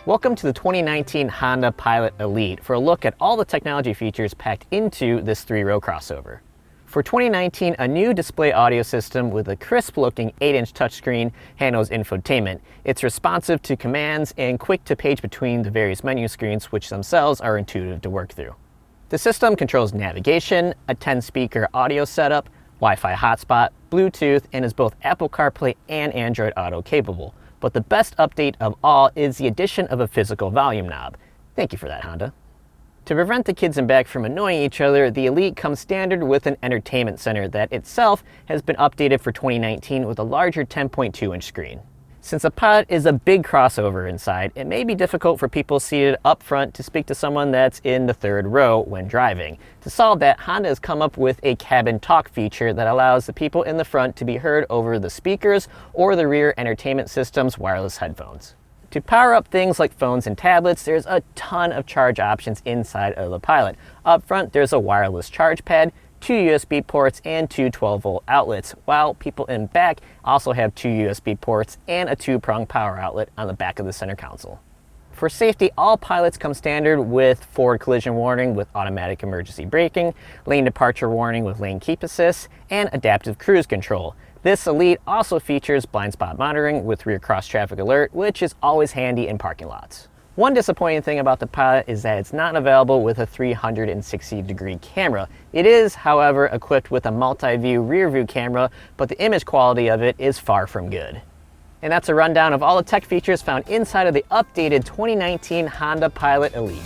Welcome to the 2019 Honda Pilot Elite for a look at all the technology features packed into this three-row crossover. For 2019, a new display audio system with a crisp-looking 8-inch touchscreen handles infotainment. It's responsive to commands and quick to page between the various menu screens, which themselves are intuitive to work through. The system controls navigation, a 10-speaker audio setup, Wi-Fi hotspot, Bluetooth, and is both Apple CarPlay and Android Auto capable. But the best update of all is the addition of a physical volume knob. Thank you for that, Honda. To prevent the kids in back from annoying each other, the Elite comes standard with an entertainment center that itself has been updated for 2019 with a larger 10.2-inch screen. Since the Pilot is a big crossover inside, it may be difficult for people seated up front to speak to someone that's in the third row when driving. To solve that, Honda has come up with a cabin talk feature that allows the people in the front to be heard over the speakers or the rear entertainment system's wireless headphones. To power up things like phones and tablets, there's a ton of charge options inside of the Pilot. Up front, there's a wireless charge pad, 2 USB ports, and 2 12-volt outlets, while people in back also have 2 USB ports and a 2-prong power outlet on the back of the center console. For safety, all Pilots come standard with forward collision warning with automatic emergency braking, lane departure warning with lane keep assist, and adaptive cruise control. This Elite also features blind spot monitoring with rear cross traffic alert, which is always handy in parking lots. One disappointing thing about the Pilot is that it's not available with a 360-degree camera. It is, however, equipped with a multi-view rear view camera, but the image quality of it is far from good. And that's a rundown of all the tech features found inside of the updated 2019 Honda Pilot Elite.